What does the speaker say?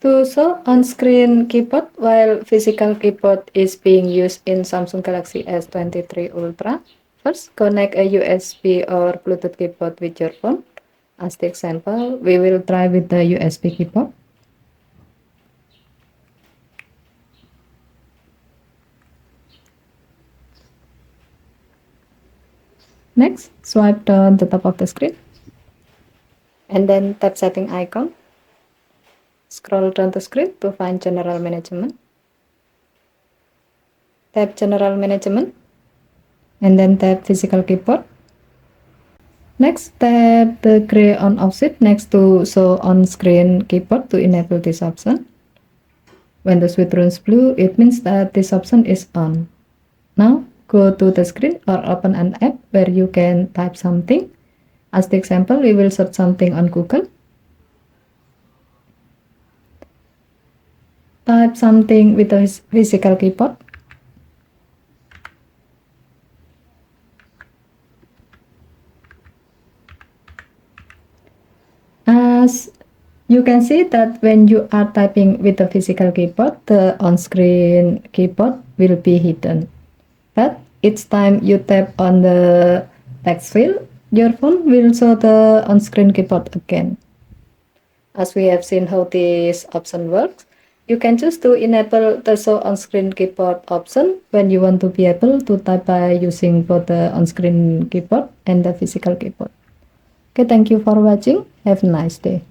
To show on-screen keyboard while physical keyboard is being used in Samsung Galaxy S23 Ultra, first connect a USB or Bluetooth keyboard with your phone. As the example, we will try with the USB keyboard. Next, swipe down the top of the screen and then tap setting icon. Scroll down the screen to find general management. Tap general management and then tap physical keyboard. Next, tap the gray on off switch next to show on screen keyboard to enable this option. When the switch turns blue, it means that this option is on. Now, go to the screen or open an app where you can type something. As the example, we will search something on Google. Type something with a physical keyboard. As you can see that when you are typing with the physical keyboard, the on-screen keyboard will be hidden. But each time you tap on the text field, your phone will show the on-screen keyboard again. As we have seen how this option works, you can choose to enable the show on-screen keyboard option when you want to be able to type by using both the on-screen keyboard and the physical keyboard. Okay, thank you for watching. Have a nice day.